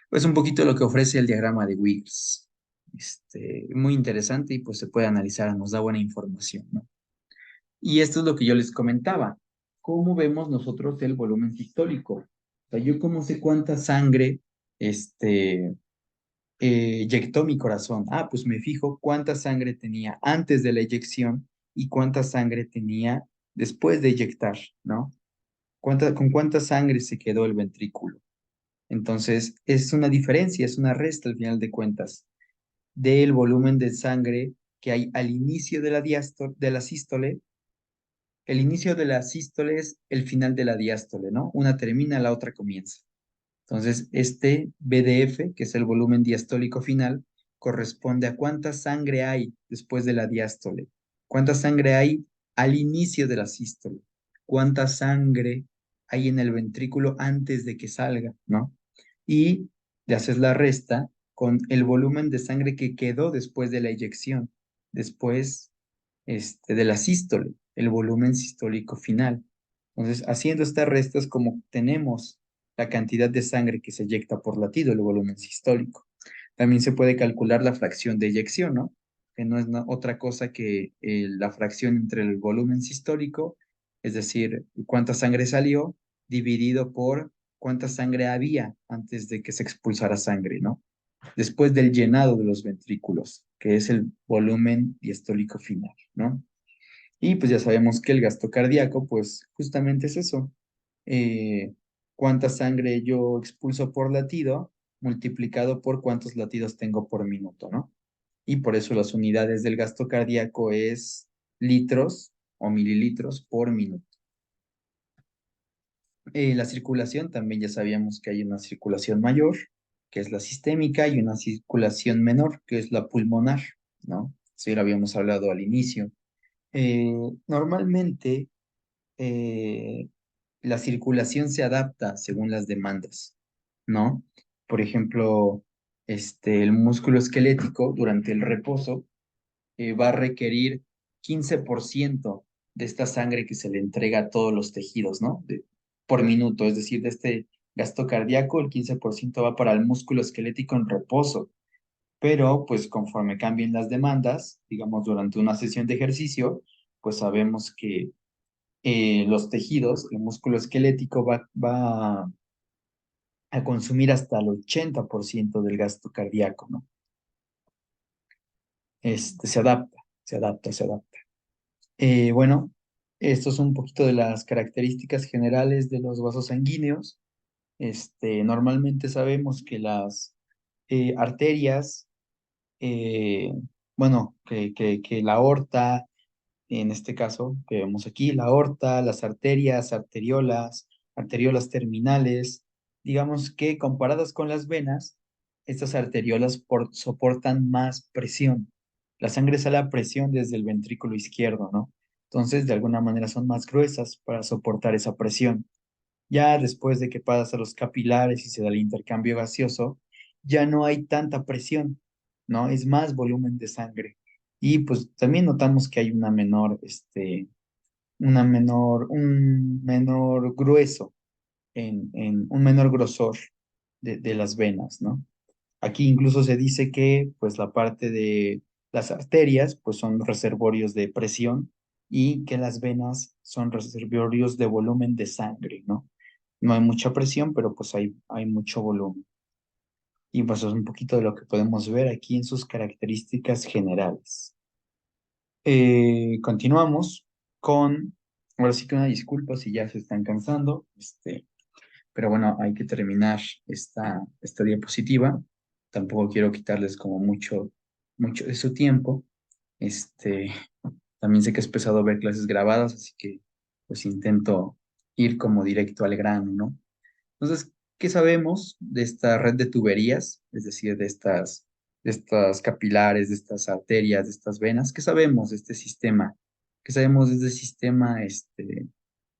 Pues un poquito lo que ofrece el diagrama de Wiggers. Muy interesante y pues se puede analizar, nos da buena información, ¿no? Y esto es lo que yo les comentaba. ¿Cómo vemos nosotros el volumen sistólico? O sea, yo cómo sé cuánta sangre eyectó mi corazón. Ah, pues me fijo cuánta sangre tenía antes de la eyección y cuánta sangre tenía después de eyectar, ¿no? Con cuánta sangre se quedó el ventrículo. Entonces, es una diferencia, es una resta al final de cuentas del volumen de sangre que hay al inicio de de la sístole. El inicio de la sístole es el final de la diástole, ¿no? Una termina, la otra comienza. Entonces, este BDF, que es el volumen diastólico final, corresponde a cuánta sangre hay después de la diástole, cuánta sangre hay al inicio de la sístole, cuánta sangre hay en el ventrículo antes de que salga, ¿no? Y le haces la resta con el volumen de sangre que quedó después de la eyección, después de la sístole, el volumen sistólico final. Entonces, haciendo estas restas, como tenemos la cantidad de sangre que se eyecta por latido, el volumen sistólico. También se puede calcular la fracción de eyección, ¿no? Que no es otra cosa que la fracción entre el volumen sistólico, es decir, cuánta sangre salió, dividido por cuánta sangre había antes de que se expulsara sangre, ¿no? Después del llenado de los ventrículos, que es el volumen diastólico final, ¿no? Y pues ya sabemos que el gasto cardíaco, pues justamente es eso. Cuánta sangre yo expulso por latido multiplicado por cuántos latidos tengo por minuto, ¿no? Y por eso las unidades del gasto cardíaco es litros o mililitros por minuto. La circulación, también ya sabíamos que hay una circulación mayor, que es la sistémica, y una circulación menor, que es la pulmonar, ¿no? Sí, lo habíamos hablado al inicio. Normalmente, eh, la circulación se adapta según las demandas, ¿no? Por ejemplo, el músculo esquelético durante el reposo va a requerir 15% de esta sangre que se le entrega a todos los tejidos, ¿no? Por minuto, es decir, Gasto cardíaco, el 15% va para el músculo esquelético en reposo, pero pues conforme cambien las demandas, digamos durante una sesión de ejercicio, pues sabemos que los tejidos, el músculo esquelético va a consumir hasta el 80% del gasto cardíaco, ¿no? Se adapta, se adapta, se adapta. Bueno, esto es un poquito de las características generales de los vasos sanguíneos. Normalmente sabemos que las arterias, eh, bueno, que la aorta, en este caso que vemos aquí, la aorta, las arterias, arteriolas terminales, digamos que comparadas con las venas, estas arteriolas soportan más presión. La sangre sale a presión desde el ventrículo izquierdo, ¿no? Entonces, de alguna manera son más gruesas para soportar esa presión. Ya después de que pasas a los capilares y se da el intercambio gaseoso, ya no hay tanta presión, ¿no? Es más volumen de sangre. Y pues también notamos que hay un menor grueso, un menor grosor de las venas, ¿no? Aquí incluso se dice que pues la parte de las arterias pues son reservorios de presión y que las venas son reservorios de volumen de sangre, ¿no? No hay mucha presión, pero pues hay mucho volumen. Y pues es un poquito de lo que podemos ver aquí en sus características generales. Continuamos con, ahora sí que una disculpa si ya se están cansando, pero bueno, hay que terminar esta diapositiva. Tampoco quiero quitarles como mucho de su tiempo. Este, También sé que es pesado ver clases grabadas, así que pues intento ir como directo al grano, ¿no? Entonces, ¿qué sabemos de esta red de tuberías? Es decir, de estas capilares, de estas arterias, de estas venas. ¿Qué sabemos de este sistema? ¿Qué sabemos de este sistema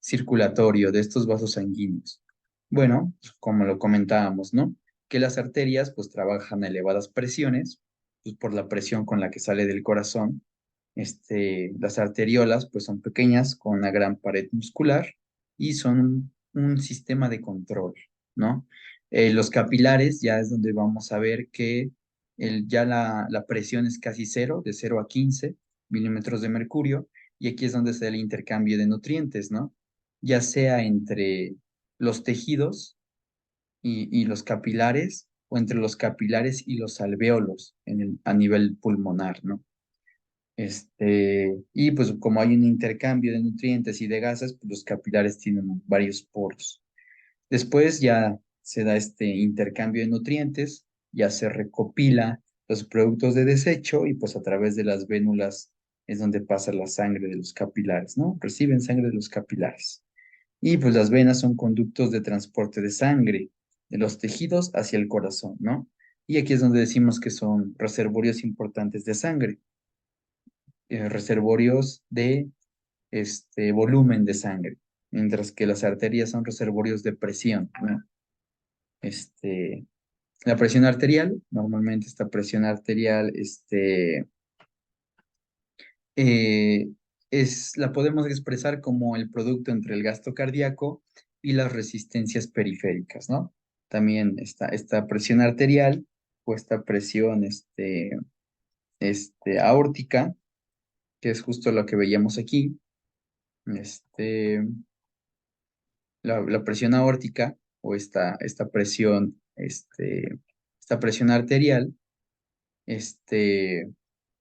circulatorio, de estos vasos sanguíneos? Bueno, como lo comentábamos, ¿no? Que las arterias pues trabajan a elevadas presiones, pues por la presión con la que sale del corazón. Las arteriolas pues son pequeñas con una gran pared muscular y son un sistema de control, ¿no? Los capilares ya es donde vamos a ver que ya la presión es casi cero, de 0 a 15 milímetros de mercurio, y aquí es donde se da el intercambio de nutrientes, ¿no? Ya sea entre los tejidos y los capilares, o entre los capilares y los alvéolos a nivel pulmonar, ¿no? Y pues como hay un intercambio de nutrientes y de gases, pues los capilares tienen varios poros. Después ya se da este intercambio de nutrientes, ya se recopila los productos de desecho y pues a través de las vénulas es donde pasa la sangre de los capilares, ¿no? Reciben sangre de los capilares. Y pues las venas son conductos de transporte de sangre de los tejidos hacia el corazón, ¿no? Y aquí es donde decimos que son reservorios importantes de sangre, reservorios de volumen de sangre, mientras que las arterias son reservorios de presión, ¿no? Este, la presión arterial, normalmente esta presión arterial, eh, la podemos expresar como el producto entre el gasto cardíaco y las resistencias periféricas, ¿no? También esta presión arterial o esta presión aórtica, que es justo lo que veíamos aquí, este, la presión aórtica o esta presión arterial, este,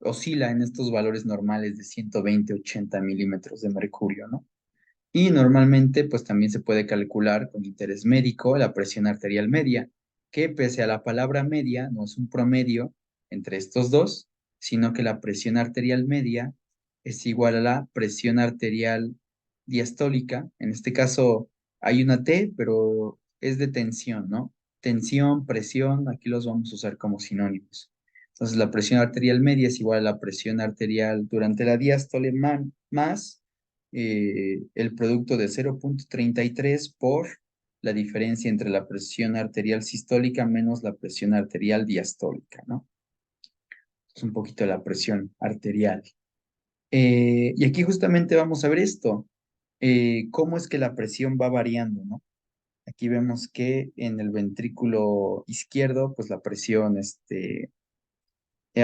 oscila en estos valores normales de 120-80 milímetros de mercurio, ¿no? Y normalmente, pues también se puede calcular con interés médico la presión arterial media, que pese a la palabra media, no es un promedio entre estos dos, sino que la presión arterial media es igual a la presión arterial diastólica. En este caso hay una T, pero es de tensión, ¿no? Tensión, presión, aquí los vamos a usar como sinónimos. Entonces, la presión arterial media es igual a la presión arterial durante la diástole más el producto de 0,33 por la diferencia entre la presión arterial sistólica menos la presión arterial diastólica, ¿no? Es un poquito la presión arterial. Y aquí justamente vamos a ver esto, cómo es que la presión va variando, ¿no? Aquí vemos que en el ventrículo izquierdo, pues la presión a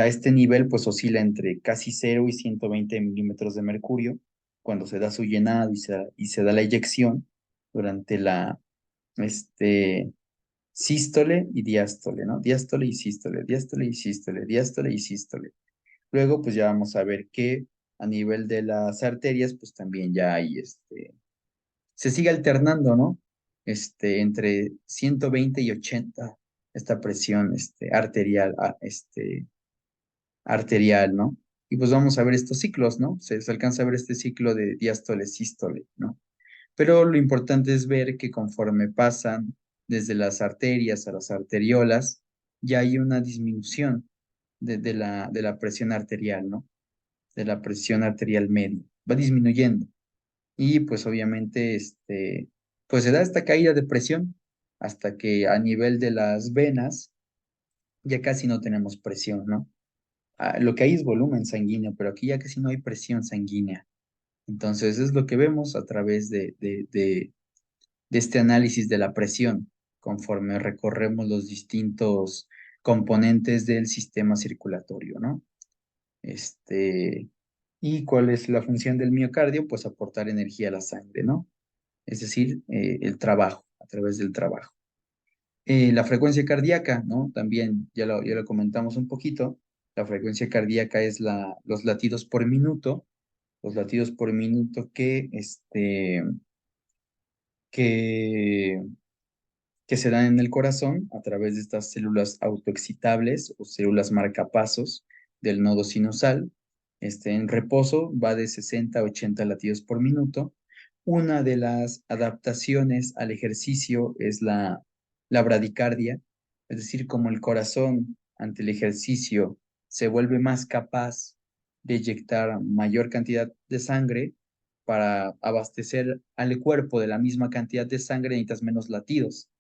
este nivel pues oscila entre casi 0 y 120 milímetros de mercurio cuando se da su llenado y se da la eyección durante la sístole y diástole, ¿no? Diástole y sístole, diástole y sístole, diástole y sístole. Luego pues ya vamos a ver que a nivel de las arterias pues también ya hay se sigue alternando, ¿no? Entre 120 y 80 esta presión arterial, arterial, ¿no? Y pues vamos a ver estos ciclos, ¿no? Se alcanza a ver este ciclo de diástole, sístole, ¿no? Pero lo importante es ver que conforme pasan desde las arterias a las arteriolas, ya hay una disminución de la presión arterial, ¿no? De la presión arterial media. Va disminuyendo. Y pues obviamente, pues se da esta caída de presión hasta que a nivel de las venas ya casi no tenemos presión, ¿no? Lo que hay es volumen sanguíneo, pero aquí ya casi no hay presión sanguínea. Entonces es lo que vemos a través de este análisis de la presión, conforme recorremos los distintos componentes del sistema circulatorio, ¿no? ¿Y cuál es la función del miocardio? Pues aportar energía a la sangre, ¿no? Es decir, el trabajo, a través del trabajo. La frecuencia cardíaca, ¿no? También ya lo comentamos un poquito. La frecuencia cardíaca es los latidos por minuto que, que se dan en el corazón a través de estas células autoexcitables o células marcapasos del nodo sinusal. En reposo va de 60 a 80 latidos por minuto. Una de las adaptaciones al ejercicio es la bradicardia, es decir, como el corazón ante el ejercicio se vuelve más capaz de inyectar mayor cantidad de sangre para abastecer al cuerpo de la misma cantidad de sangre, necesitas menos latidos.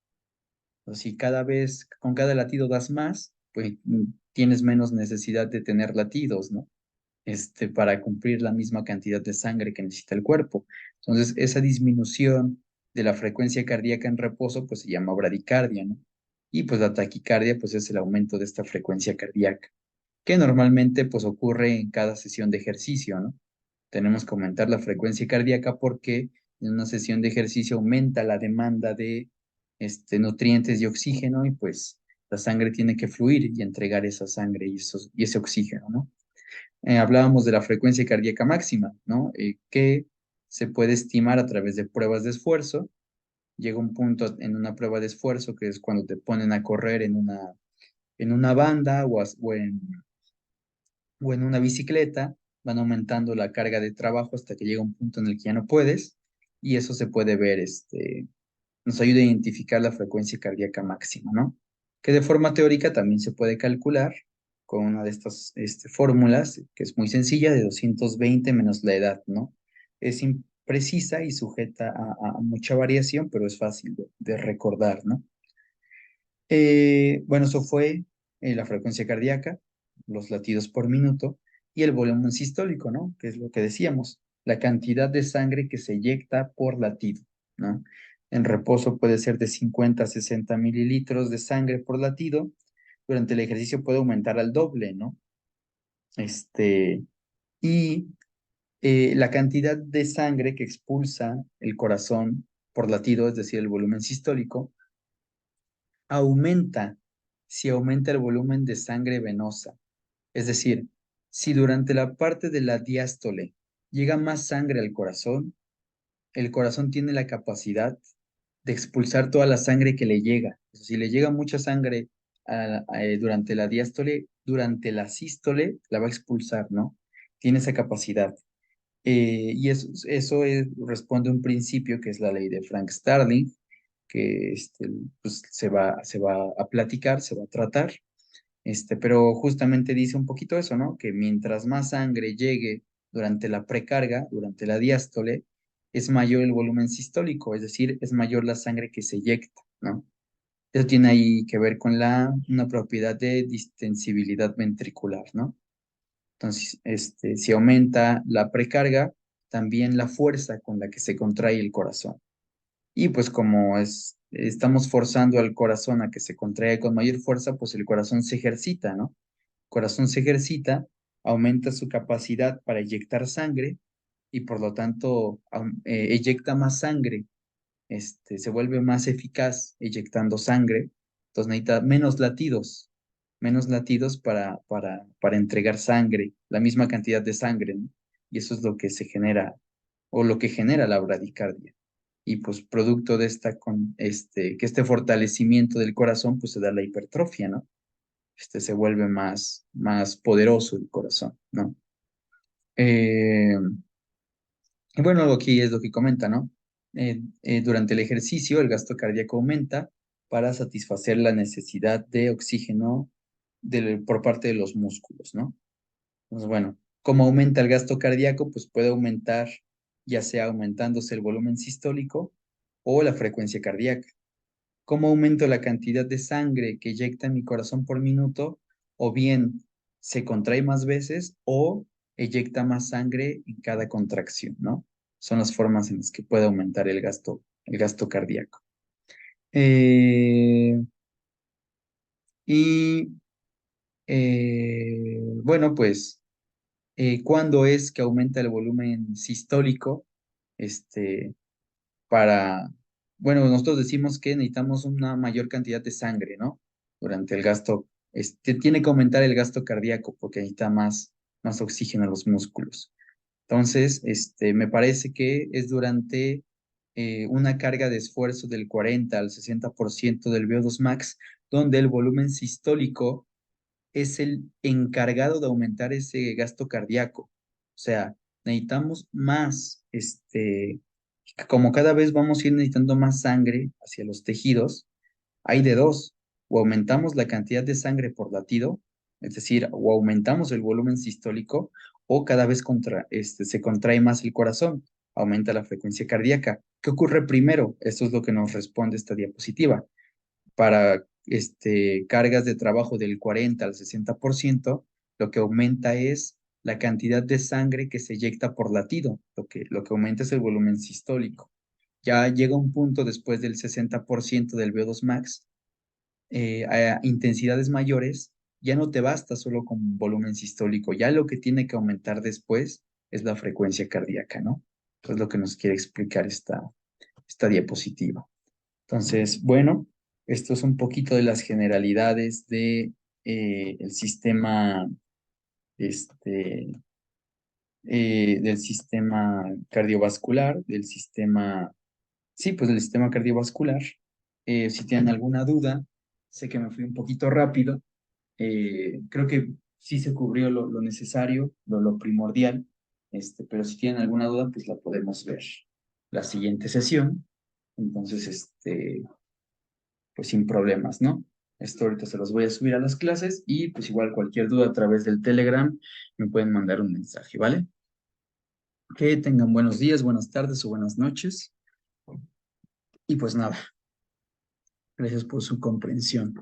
O si cada vez, con cada latido das más, pues tienes menos necesidad de tener latidos, ¿no? Para cumplir la misma cantidad de sangre que necesita el cuerpo. Entonces, esa disminución de la frecuencia cardíaca en reposo, pues se llama bradicardia, ¿no? Y pues la taquicardia, pues es el aumento de esta frecuencia cardíaca, que normalmente pues ocurre en cada sesión de ejercicio, ¿no? Tenemos que aumentar la frecuencia cardíaca porque en una sesión de ejercicio aumenta la demanda de nutrientes y oxígeno y pues la sangre tiene que fluir y entregar esa sangre y ese oxígeno, ¿no? Hablábamos de la frecuencia cardíaca máxima, ¿no? Que se puede estimar a través de pruebas de esfuerzo. Llega un punto en una prueba de esfuerzo que es cuando te ponen a correr en una banda o en una bicicleta, van aumentando la carga de trabajo hasta que llega un punto en el que ya no puedes, y eso se puede ver, nos ayuda a identificar la frecuencia cardíaca máxima, ¿no? Que de forma teórica también se puede calcular con una de estas fórmulas, que es muy sencilla, de 220 menos la edad, ¿no? Es imprecisa y sujeta a mucha variación, pero es fácil de recordar, ¿no? Bueno, eso fue la frecuencia cardíaca, los latidos por minuto y el volumen sistólico, ¿no? Que es lo que decíamos, la cantidad de sangre que se eyecta por latido, ¿no? En reposo puede ser de 50 a 60 mililitros de sangre por latido. Durante el ejercicio puede aumentar al doble, ¿no? Y la cantidad de sangre que expulsa el corazón por latido, es decir, el volumen sistólico, aumenta si aumenta el volumen de sangre venosa. Es decir, si durante la parte de la diástole llega más sangre al corazón, el corazón tiene la capacidad de expulsar toda la sangre que le llega. O sea, si le llega mucha sangre durante la diástole, durante la sístole la va a expulsar, ¿no? Tiene esa capacidad. Y responde a un principio que es la ley de Frank Starling, que pues, se va a platicar, se va a tratar, pero justamente dice un poquito eso, ¿no? Que mientras más sangre llegue durante la precarga, durante la diástole, es mayor el volumen sistólico, es decir, es mayor la sangre que se eyecta, ¿no? Eso tiene ahí que ver con una propiedad de distensibilidad ventricular, ¿no? Entonces, si aumenta la precarga, también la fuerza con la que se contrae el corazón. Y pues como es estamos forzando al corazón a que se contraiga con mayor fuerza, pues el corazón se ejercita, ¿no? El corazón se ejercita, aumenta su capacidad para inyectar sangre y por lo tanto eyecta más sangre, se vuelve más eficaz eyectando sangre, entonces necesita menos latidos para entregar sangre, la misma cantidad de sangre, ¿no? Y eso es lo que se genera, o lo que genera la bradicardia. Y pues producto de que este fortalecimiento del corazón, pues se da la hipertrofia, ¿no? Se vuelve más poderoso el corazón, ¿no? Eh, y bueno, aquí es lo que comenta, ¿no? Durante el ejercicio, el gasto cardíaco aumenta para satisfacer la necesidad de oxígeno por parte de los músculos, ¿no? Entonces, bueno, ¿cómo aumenta el gasto cardíaco? Pues puede aumentar, ya sea aumentándose el volumen sistólico o la frecuencia cardíaca. ¿Cómo aumento la cantidad de sangre que eyecta mi corazón por minuto? O bien se contrae más veces o eyecta más sangre en cada contracción, ¿no? Son las formas en las que puede aumentar el gasto cardíaco. Eh, y bueno, pues, ¿cuándo es que aumenta el volumen sistólico? Este, para, bueno, nosotros decimos que necesitamos una mayor cantidad de sangre, ¿no? Durante el gasto, tiene que aumentar el gasto cardíaco porque necesita más oxígeno a los músculos. Entonces, me parece que es durante una carga de esfuerzo del 40 al 60% del VO2 max, donde el volumen sistólico es el encargado de aumentar ese gasto cardíaco. O sea, necesitamos más, como cada vez vamos a ir necesitando más sangre hacia los tejidos, hay de dos, o aumentamos la cantidad de sangre por latido, es decir, o aumentamos el volumen sistólico, o cada vez se contrae más el corazón, aumenta la frecuencia cardíaca. ¿Qué ocurre primero? Esto es lo que nos responde esta diapositiva. Para cargas de trabajo del 40 al 60%, lo que aumenta es la cantidad de sangre que se eyecta por latido, lo que aumenta es el volumen sistólico. Ya llega un punto después del 60% del VO2 max, a intensidades mayores, ya no te basta solo con volumen sistólico, ya lo que tiene que aumentar después es la frecuencia cardíaca, ¿no? Es lo que nos quiere explicar esta diapositiva. Entonces, bueno, esto es un poquito de las generalidades el sistema, este, del sistema cardiovascular, sí, pues del sistema cardiovascular. Si tienen alguna duda, sé que me fui un poquito rápido, creo que sí se cubrió lo necesario, lo primordial, pero si tienen alguna duda, pues la podemos ver la siguiente sesión. Entonces, pues sin problemas, ¿no? Esto ahorita se los voy a subir a las clases y pues igual cualquier duda a través del Telegram me pueden mandar un mensaje, ¿vale? Que tengan buenos días, buenas tardes o buenas noches. Y pues nada, gracias por su comprensión.